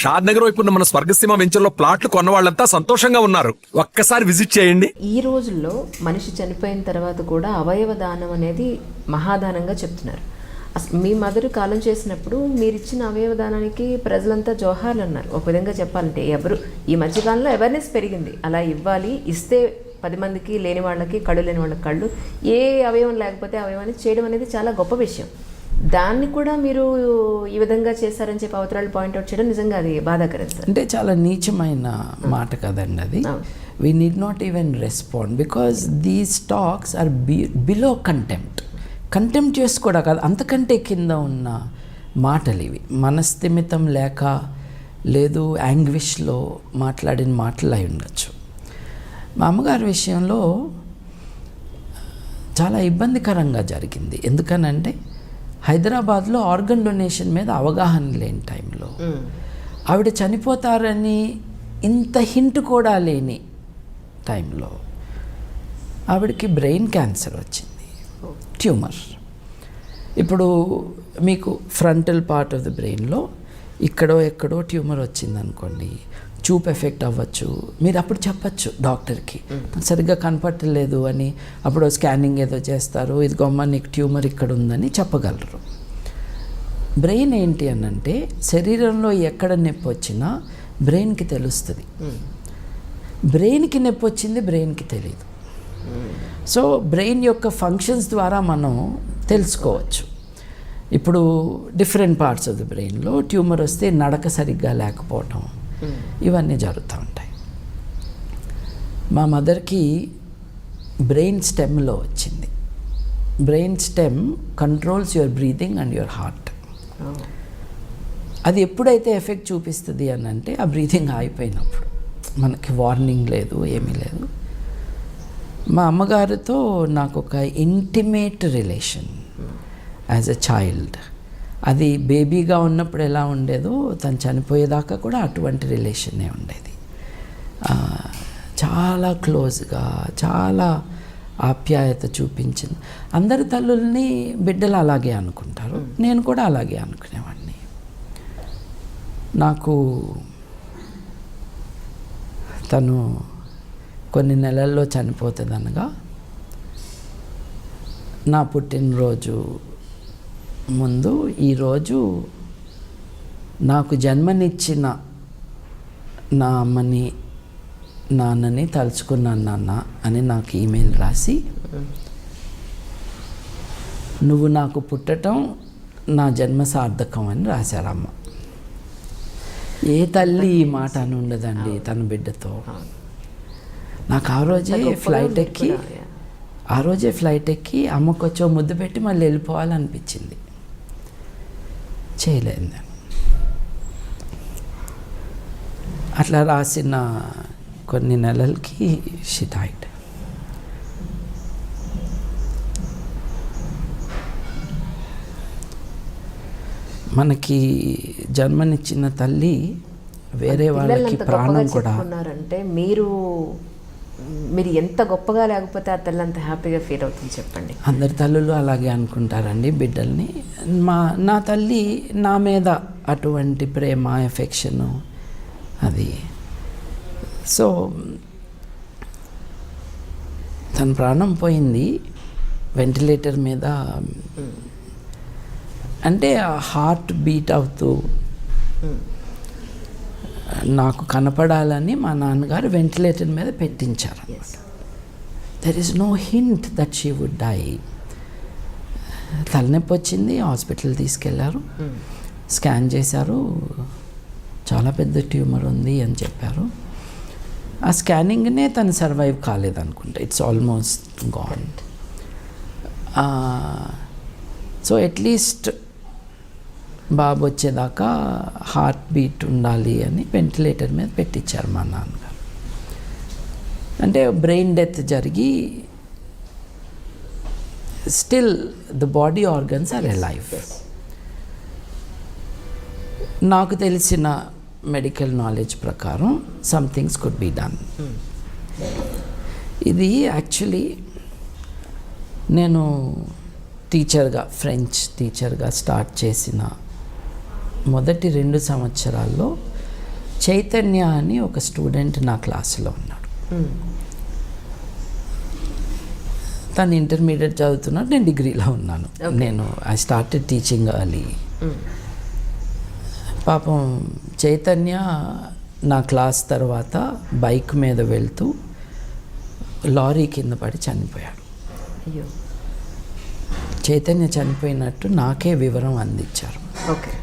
షాద్ నగర్ వైపు ఉన్న మన స్వర్గసీమ వెంచర్లో ప్లాట్లు కొన్న వాళ్ళంతా సంతోషంగా ఉన్నారు. ఒక్కసారి విజిట్ చేయండి. ఈ రోజుల్లో మనిషి చనిపోయిన తర్వాత కూడా అవయవ దానం అనేది మహాదానంగా చెప్తున్నారు. మీ మదర్ కాలం చేసినప్పుడు మీరు ఇచ్చిన అవయవ దానానికి ప్రజలంతా జోహార్లు అన్నారు. ఒక విధంగా చెప్పాలంటే ఎవరు ఈ మధ్యకాలంలో అవేర్నెస్ పెరిగింది, అలా ఇవ్వాలి, ఇస్తే 10 మందికి, లేని వాళ్ళకి, కళ్ళు లేని వాళ్ళకి కళ్ళు, ఏ అవయవం లేకపోతే అవయవాన్ని చేయడం అనేది చాలా గొప్ప విషయం. దాన్ని కూడా మీరు ఈ విధంగా చేశారని చెప్పి అవతరాలు పాయింట్అవుట్ చేయడం నిజంగా అది బాధాకరం సార్. అంటే చాలా నీచమైన మాట కదండి అది. We need not even respond because these talks are below contempt చేసుకోవడం కాదు, అంతకంటే కింద ఉన్న మాటలు ఇవి. మనస్థిమితం లేక లేదు యాంగ్విష్లో మాట్లాడిన మాటలు అయి ఉండొచ్చు. మా అమ్మగారి విషయంలో చాలా ఇబ్బందికరంగా జరిగింది. ఎందుకనంటే హైదరాబాద్లో ఆర్గన్ డొనేషన్ మీద అవగాహన లేని టైంలో, ఆవిడ చనిపోతారని ఇంత హింట్ కూడా లేని టైంలో ఆవిడకి బ్రెయిన్ క్యాన్సర్ వచ్చింది, ట్యూమర్. ఇప్పుడు మీకు ఫ్రంటల్ పార్ట్ ఆఫ్ ద బ్రెయిన్లో ఎక్కడో ట్యూమర్ వచ్చిందనుకోండి, చూపు ఎఫెక్ట్ అవ్వచ్చు. మీరు అప్పుడు చెప్పచ్చు డాక్టర్కి సరిగ్గా కనపట్టలేదు అని. అప్పుడు స్కానింగ్ ఏదో చేస్తారు, ఇదిగోమ్మ నీకు ట్యూమర్ ఇక్కడ ఉందని చెప్పగలరు. బ్రెయిన్ ఏంటి అనంటే శరీరంలో ఎక్కడ నొప్పి వచ్చినా బ్రెయిన్కి తెలుస్తుంది. బ్రెయిన్కి నొప్పి వచ్చింది బ్రెయిన్కి తెలియదు. సో బ్రెయిన్ యొక్క ఫంక్షన్స్ ద్వారా మనం తెలుసుకోవచ్చు. ఇప్పుడు డిఫరెంట్ పార్ట్స్ ఆఫ్ ద బ్రెయిన్లో ట్యూమర్ వస్తే నడక సరిగ్గా లేకపోవటం, ఇవన్నీ జరుగుతూ ఉంటాయి. మా మదర్కి బ్రెయిన్ స్టెమ్లో వచ్చింది. Brain stem controls your breathing and your heart. అది ఎప్పుడైతే ఎఫెక్ట్ చూపిస్తుంది అని అంటే ఆ బ్రీతింగ్ ఆగిపోయినప్పుడు, మనకి వార్నింగ్ లేదు, ఏమీ లేదు. మా అమ్మగారితో నాకు ఒక intimate relation as a child. అది బేబీగా ఉన్నప్పుడు ఎలా ఉండేదో తను చనిపోయేదాకా కూడా అటువంటి రిలేషనే ఉండేది. చాలా క్లోజ్గా, చాలా ఆప్యాయత చూపించింది. అందరి తల్లుల్ని బిడ్డలు అలాగే అనుకుంటారు, నేను కూడా అలాగే అనుకునేవాడిని. నాకు తను కొన్ని నెలల్లో చనిపోతుంది అనగా, నా పుట్టినరోజు ముందు ఈరోజు నాకు జన్మనిచ్చిన నా అమ్మని నాన్నని తలుచుకున్నాను నాన్న అని నాకు ఈమెయిల్ రాసి, నువ్వు నాకు పుట్టడం నా జన్మ సార్థకం అని రాశారమ్మ. ఏ తల్లి ఈ మాట అని ఉండదండి తన బిడ్డతో. నాకు ఆ రోజే ఫ్లైట్ ఎక్కి అమ్మకు వచ్చో ముద్దు పెట్టి మళ్ళీ వెళ్ళిపోవాలనిపించింది. చేయలేదు నేను. అట్లా రాసిన కొన్ని నెలలకి షీ డైడ్. మనకి జన్మనిచ్చిన తల్లి వేరే వాళ్ళకి ప్రాణం కూడా. అంటే మీరు ఎంత గొప్పగా లేకపోతే ఆ తల్లి అంత హ్యాపీగా ఫీల్ అవుతుంది చెప్పండి. అందరి తల్లులు అలాగే అనుకుంటారండి బిడ్డల్ని. నా తల్లి నా మీద అటువంటి ప్రేమ, ఎఫెక్షను అది. సో తన ప్రాణం పోయింది వెంటిలేటర్ మీద. అంటే హార్ట్ బీట్ అవుతూ నాకు కనపడాలని మా నాన్నగారు వెంటిలేటర్ మీద పెట్టించారు. There is no hint that she would die. తలనొప్పి వచ్చింది, హాస్పిటల్ తీసుకెళ్లారు, స్కాన్ చేశారు, చాలా పెద్ద ట్యూమర్ ఉంది అని చెప్పారు. ఆ స్కానింగ్నే తను సర్వైవ్ కాలేదనుకుంటా, it's almost gone. So at least బాబు వచ్చేదాకా హార్ట్ బీట్ ఉండాలి అని వెంటిలేటర్ మీద పెట్టించారు మా నాన్నగారు. అంటే బ్రెయిన్ డెత్ జరిగి still the body organs are alive. నాకు తెలిసిన మెడికల్ నాలెడ్జ్ ప్రకారం some things could be done. ఇది యాక్చువల్లీ నేను టీచర్గా, ఫ్రెంచ్ టీచర్గా స్టార్ట్ చేసిన మొదటి 2 సంవత్సరాల్లో చైతన్య అని ఒక స్టూడెంట్ నా క్లాసులో ఉన్నాడు. తను ఇంటర్మీడియట్ చదువుతున్నాడు, నేను డిగ్రీలో ఉన్నాను. నేను ఐ స్టార్టెడ్ టీచింగ్ అర్లీ. పాపం చైతన్య నా క్లాస్ తర్వాత బైక్ మీద వెళ్తూ లారీ కింద పడి చనిపోయాడు. అయ్యో. చైతన్య చనిపోయినట్టు నాకే వివరం అందించారు. ఓకే.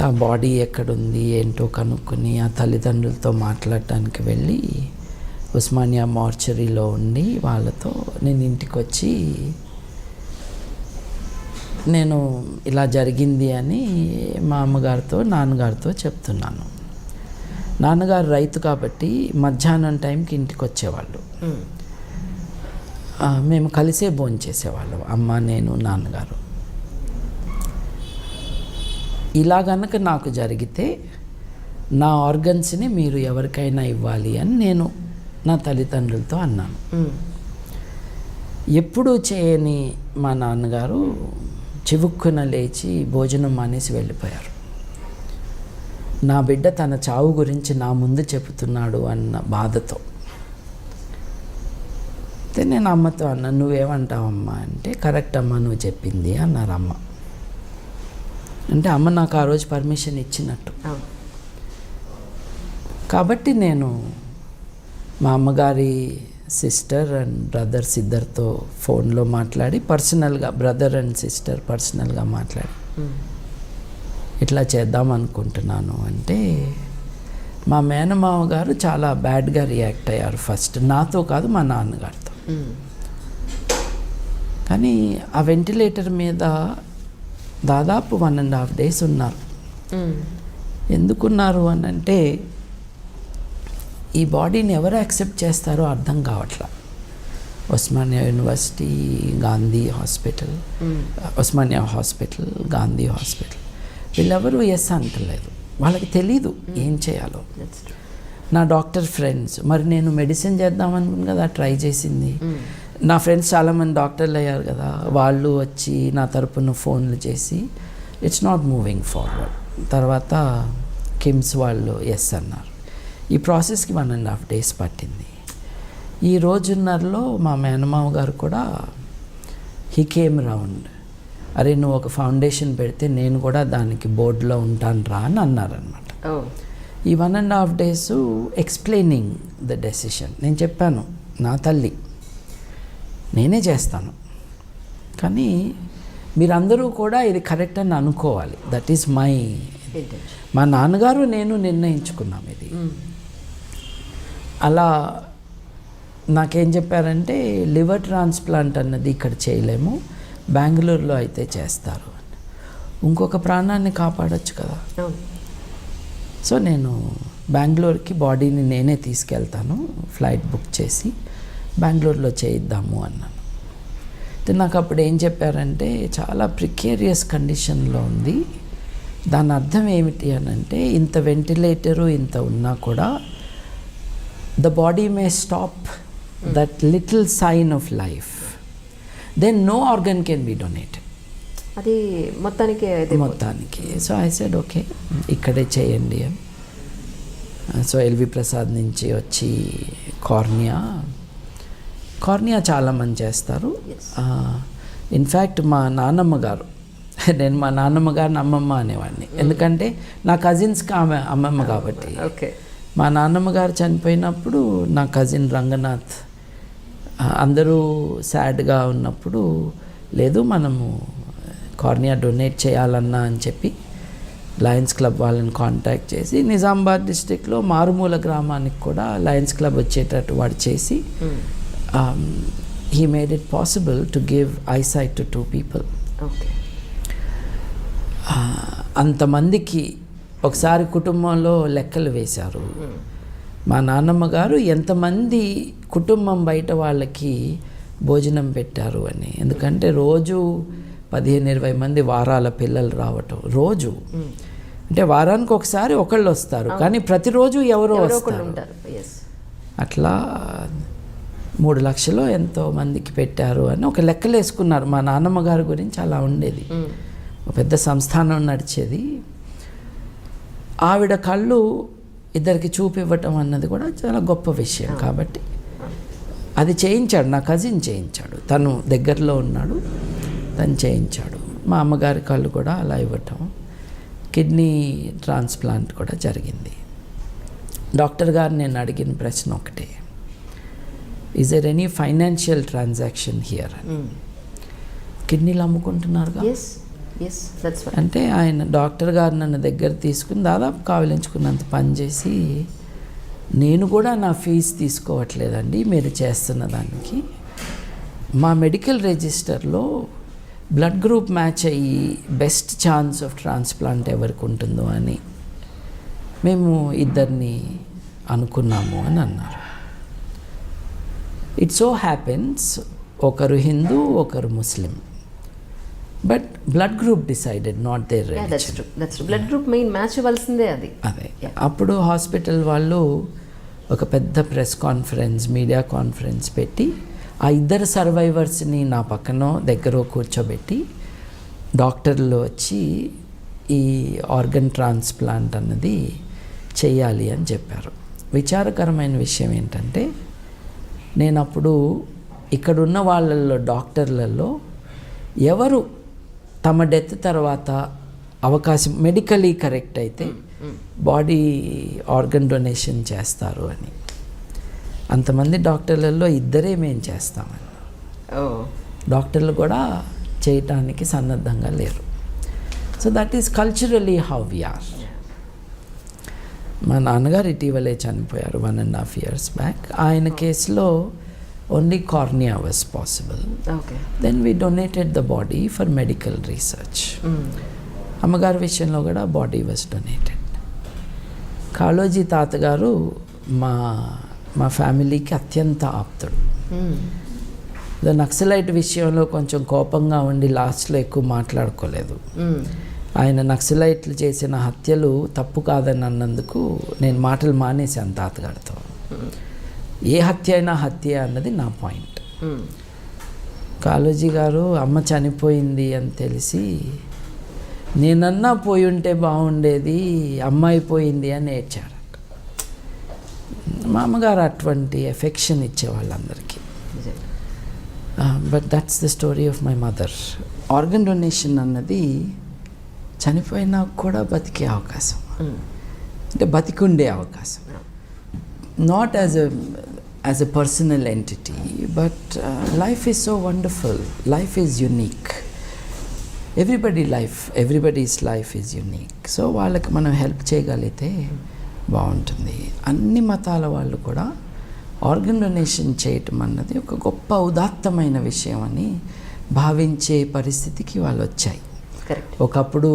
ఆ బాడీ ఎక్కడుంది ఏంటో కనుక్కొని ఆ తల్లిదండ్రులతో మాట్లాడటానికి వెళ్ళి ఉస్మానియా మార్చరీలో ఉండి వాళ్ళతో నేను ఇంటికి వచ్చి నేను ఇలా జరిగింది అని మా అమ్మగారితో నాన్నగారితో చెప్తున్నాను. నాన్నగారు రైతు కాబట్టి మధ్యాహ్నం టైంకి ఇంటికి వచ్చేవాళ్ళు. మేము కలిసే భోంచేసేవాళ్ళం, అమ్మ నేను నాన్నగారు. ఇలా గనక నాకు జరిగితే నా ఆర్గన్స్ని మీరు ఎవరికైనా ఇవ్వాలి అని నేను నా తల్లిదండ్రులతో అన్నాను. ఎప్పుడూ చేయని మా నాన్నగారు చివుక్కున లేచి భోజనం మానేసి వెళ్ళిపోయారు. నా బిడ్డ తన చావు గురించి నా ముందు చెబుతున్నాడు అన్న బాధతో. అయితే నేను అమ్మతో అన్నా, నువ్వేమంటావమ్మా అంటే, కరెక్ట్ అమ్మ నువ్వు చెప్పింది అన్నారు అమ్మ. అంటే అమ్మ నాకు ఆ రోజు పర్మిషన్ ఇచ్చినట్టు. కాబట్టి నేను మా అమ్మగారి సిస్టర్ అండ్ బ్రదర్స్ ఇద్దరితో ఫోన్లో మాట్లాడి పర్సనల్గా, బ్రదర్ అండ్ సిస్టర్ పర్సనల్గా మాట్లాడి ఇట్లా చేద్దాం అనుకుంటున్నాను అంటే మా మేనమామ గారు చాలా బ్యాడ్గా రియాక్ట్ అయ్యారు. ఫస్ట్ నాతో కాదు, మా నాన్నగారితో. కానీ ఆ వెంటిలేటర్ మీద దాదాపు 1.5 days ఉన్నారు. ఎందుకున్నారు అని అంటే ఈ బాడీని ఎవరు యాక్సెప్ట్ చేస్తారో అర్థం కావట్లా. Osmania university, Gandhi hospital, Osmania hospital, Gandhi hospital, వీళ్ళెవరూ ఎస్ అంటలేదు. వాళ్ళకి తెలీదు ఏం చేయాలో. నా డాక్టర్ ఫ్రెండ్స్, మరి నేను మెడిసిన్ చేద్దామనుకుని కదా ట్రై చేసింది. నా ఫ్రెండ్స్ చాలామంది డాక్టర్లు అయ్యారు కదా, వాళ్ళు వచ్చి నా తరపున ఫోన్లు చేసి ఇట్స్ నాట్ మూవింగ్ ఫార్వర్డ్. తర్వాత కిమ్స్ వాళ్ళు ఎస్ అన్నారు. ఈ ప్రాసెస్కి 1.5 days పట్టింది. ఈ రోజున్నరలో మా మేనమామ గారు కూడా హీ కేమ్ రౌండ్. అరే నువ్వు ఒక ఫౌండేషన్ పెడితే నేను కూడా దానికి బోర్డులో ఉంటాను రా అని అన్నారనమాట. ఈ 1.5 days ఎక్స్ప్లెయినింగ్ ద డెసిషన్. నేను చెప్పాను, నా తల్లి నేనే చేస్తాను, కానీ మీరందరూ కూడా ఇది కరెక్ట్ అని అనుకోవాలి. దట్ ఈస్ మై, మా నాన్నగారు నేను నిర్ణయించుకున్నాం ఇది. అలా నాకేం చెప్పారంటే, లివర్ ట్రాన్స్ప్లాంట్ అన్నది ఇక్కడ చేయలేము, బెంగళూరులో అయితే చేస్తారు. ఇంకొక ప్రాణాన్ని కాపాడొచ్చు కదా. సో నేను బెంగళూరుకి బాడీని నేనే తీసుకెళ్తాను, ఫ్లైట్ బుక్ చేసి బెంగళూరులో చేయిద్దాము అన్నాను. అయితే నాకు అప్పుడు ఏం చెప్పారంటే, చాలా ప్రికేరియస్ కండిషన్లో ఉంది. దాని అర్థం ఏమిటి అని అంటే, ఇంత వెంటిలేటరు ఇంత ఉన్నా కూడా the body may stop that little sign of life, then no organ can be donated. అది మొత్తానికి. సో ఐ సెడ్ ఓకే, ఇక్కడే చేయండి అని. సో ఎల్వి ప్రసాద్ నుంచి వచ్చి కార్నియా చాలామంది చేస్తారు. ఇన్ఫ్యాక్ట్ మా నాన్నమ్మ గారు, నేను మా నాన్నమ్మ గారిని అమ్మమ్మ అనేవాడిని, ఎందుకంటే నా కజిన్స్కి ఆమె అమ్మమ్మ కాబట్టి. ఓకే. మా నాన్నమ్మ గారు చనిపోయినప్పుడు నా కజిన్ రంగనాథ్ అందరూ సాడ్గా ఉన్నప్పుడు, లేదు మనము కార్నియా డొనేట్ చేయాలన్నా అని చెప్పి లయన్స్ క్లబ్ వాళ్ళని కాంటాక్ట్ చేసి నిజామాబాద్ డిస్ట్రిక్ట్లో మారుమూల గ్రామానికి కూడా లయన్స్ క్లబ్ వచ్చేటట్టు వాడు చేసి he made it possible to give eyesight to 2 people. Okay. అంతమందికి ఒకసారి కుటుంబంలో లెక్కలు వేశారు. మా నాన్నమ్మ గారు ఎంతమంది కుటుంబం బయట వాళ్ళకి భోజనం పెట్టారు అని. ఎందుకంటే రోజు 15-20 మంది వారాల పిల్లలు రావటం రోజు. అంటే వారానికి ఒకసారి ఒకళ్ళు వస్తారు, కానీ ప్రతిరోజు ఎవరో వస్తారు. అట్లా 3 లక్షలు ఎంతో మందికి పెట్టారు అని ఒక లెక్కలు వేసుకున్నారు. మా నాన్నమ్మ గారి గురించి అలా ఉండేది, ఒక పెద్ద సంస్థానం నడిచేది. ఆవిడ కళ్ళు ఇద్దరికి చూపివ్వటం అన్నది కూడా చాలా గొప్ప విషయం. కాబట్టి అది చేయించాడు, నా కజిన్ చేయించాడు, తను దగ్గరలో ఉన్నాడు, తను చేయించాడు. మా అమ్మగారి కళ్ళు కూడా అలా ఇవ్వటం, కిడ్నీ ట్రాన్స్ప్లాంట్ కూడా జరిగింది. డాక్టర్ గారు నేను అడిగిన ప్రశ్న ఒకటే, is there any financial transaction here అని. కిడ్నీలు అమ్ముకుంటున్నారుగా. అంటే ఆయన డాక్టర్ గారు నన్ను దగ్గర తీసుకుని దాదాపు కావలించుకున్నంత పని చేసి, నేను కూడా నా ఫీజు తీసుకోవట్లేదండి మీరు చేస్తున్న దానికి, మా మెడికల్ రిజిస్టర్లో బ్లడ్ గ్రూప్ మ్యాచ్ అయ్యి బెస్ట్ ఛాన్స్ ఆఫ్ ట్రాన్స్ప్లాంట్ ఎవరికి ఉంటుందో అని మేము ఇద్దరిని అనుకున్నాము అని అన్నారు. ఇట్ సో హ్యాపెన్స్ ఒకరు హిందూ ఒకరు Muslim, but blood group decided, not their religion. Blood group main match అవ్వాల్సిందే అది. అదే అప్పుడు హాస్పిటల్ వాళ్ళు ఒక పెద్ద ప్రెస్ కాన్ఫరెన్స్, మీడియా కాన్ఫరెన్స్ పెట్టి ఆ ఇద్దరు సర్వైవర్స్ని నా పక్కన దగ్గర కూర్చోబెట్టి డాక్టర్లు వచ్చి ఈ ఆర్గన్ ట్రాన్స్ప్లాంట్ అన్నది చేయాలి అని చెప్పారు. విచారకరమైన విషయం ఏంటంటే, నేను అప్పుడు ఇక్కడున్న వాళ్ళల్లో డాక్టర్లలో ఎవరు తమ డెత్ తర్వాత అవకాశం మెడికలీ కరెక్ట్ అయితే బాడీ ఆర్గన్ డొనేషన్ చేస్తారు అని, అంతమంది డాక్టర్లలో ఇద్దరే మేము చేస్తామని. డాక్టర్లు కూడా చేయటానికి సన్నద్ధంగా లేరు. So that is culturally how we are. మా నాన్నగారు ఇటీవలే చనిపోయారు 1.5 years బ్యాక్. ఆయన కేసులో only cornea was possible. Then we donated the body for medical research. అమ్మగారి విషయంలో కూడా బాడీ వాజ్ డొనేటెడ్. కాళోజీ తాతగారు మా ఫ్యామిలీకి అత్యంత ఆప్తుడు. నక్సలైట్ విషయంలో కొంచెం కోపంగా ఉండి లాస్ట్లో ఎక్కువ మాట్లాడుకోలేదు. ఆయన నక్సలైట్లు చేసిన హత్యలు తప్పు కాదని అన్నందుకు నేను మాటలు మానేశాను తాతగారితో. ఏ హత్య అయినా హత్య అన్నది నా పాయింట్. కాళోజీ గారు అమ్మ చనిపోయింది అని తెలిసి, నేనన్నా పోయి ఉంటే బాగుండేది, అమ్మాయి పోయింది అని ఏడ్చారట. మా అమ్మగారు అటువంటి ఎఫెక్షన్ ఇచ్చేవాళ్ళందరికీ. But that's the story of my mother. Organ donation అన్నది చనిపోయినా కూడా బతికే అవకాశం, అంటే బతికుండే అవకాశం. Not as a personal entity, but life is so wonderful, life is unique. Everybody's life is unique. So వాళ్ళకి మనం హెల్ప్ చేయగలిగితే బాగుంటుంది. అన్ని మతాల వాళ్ళు కూడా ఆర్గన్ డొనేషన్ చేయటం అన్నది ఒక గొప్ప ఉదాత్తమైన విషయం అని భావించే పరిస్థితికి వాళ్ళు వచ్చాయి. ఒకప్పుడు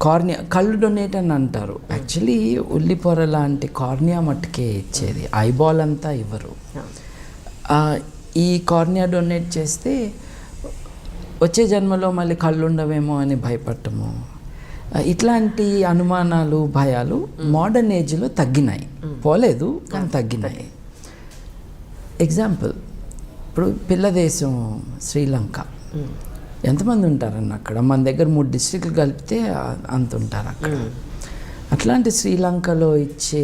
కార్నియా, కళ్ళు డొనేట్ అని అంటారు, యాక్చువల్లీ ఉల్లిపొర లాంటి కార్నియా మట్టుకే ఇచ్చేది, ఐబాల్ అంతా ఇవ్వరు. ఈ కార్నియా డొనేట్ చేస్తే వచ్చే జన్మలో మళ్ళీ కళ్ళు ఉండవేమో అని భయపడటము, ఇట్లాంటి అనుమానాలు, భయాలు మోడర్న్ ఏజ్లో తగ్గినాయి. పోలేదు కానీ తగ్గినాయి. ఎగ్జాంపుల్, ఇప్పుడు పిల్ల దేశం శ్రీలంక, ఎంతమంది ఉంటారన్న అక్కడ? మన దగ్గర 3 డిస్ట్రిక్ట్లు కలిపితే అంత ఉంటారు అక్కడ. అట్లాంటి శ్రీలంకలో ఇచ్చే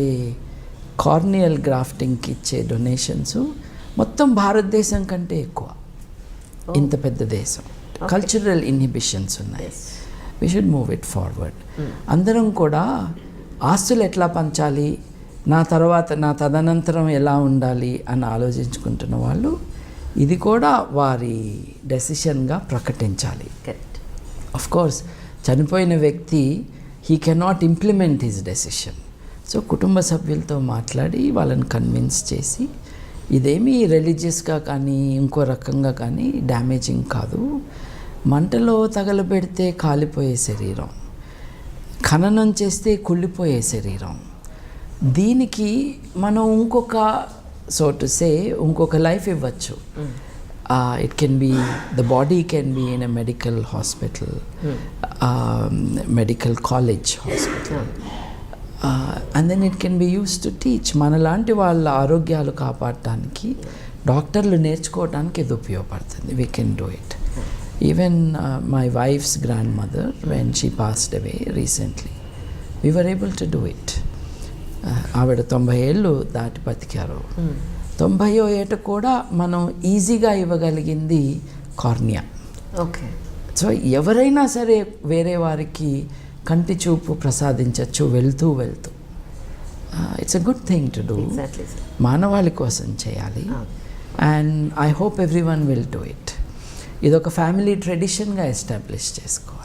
కార్నియల్ గ్రాఫ్టింగ్కి ఇచ్చే డొనేషన్స్ మొత్తం భారతదేశం కంటే ఎక్కువ. ఇంత పెద్ద దేశం, కల్చరల్ ఇన్హిబిషన్స్ ఉన్నాయి. We should move it forward. అందరం కూడా ఆస్తులు ఎట్లా పంచాలి, నా తర్వాత నా తదనంతరం ఎలా ఉండాలి అని ఆలోచించుకుంటున్న వాళ్ళు ఇది కూడా వారి డెసిషన్గా ప్రకటించాలి. ఆఫ్ కోర్స్ చనిపోయిన వ్యక్తి he cannot implement his decision. So కుటుంబ సభ్యులతో మాట్లాడి వాళ్ళని కన్విన్స్ చేసి, ఇదేమీ రిలీజియస్గా కానీ ఇంకో రకంగా కానీ డ్యామేజింగ్ కాదు, మంటలో తగలబెడితే కాలిపోయే శరీరం, ఖననం చేస్తే కుళ్ళిపోయే శరీరం, దీనికి మనం ఇంకొక ఇంకొక లైఫ్ ఇవ్వచ్చు. It can be, the body can be in a medical hospital, medical college hospital, and then it can be use to teach. మనలాంటి వాళ్ళ ఆరోగ్యాలు కాపాడటానికి, డాక్టర్లు నేర్చుకోవడానికి ఇది ఉపయోగపడుతుంది. We can do it. Even my wife's grandmother, when she passed away recently, we were able to do it. ఆవిడ 90 ఏళ్ళు దాటి బతికారు. 90వ ఏట కూడా మనం ఈజీగా ఇవ్వగలిగింది కార్నియా. ఓకే. సో ఎవరైనా సరే వేరే వారికి కంటి చూపు ప్రసాదించవచ్చు వెళ్తూ వెళ్తూ. It's a good thing to do. Exactly sir. మానవాళి కోసం చేయాలి. And I hope every one will do it. ఇది ఒక ఫ్యామిలీ ట్రెడిషన్గా ఎస్టాబ్లిష్ చేసుకోవాలి.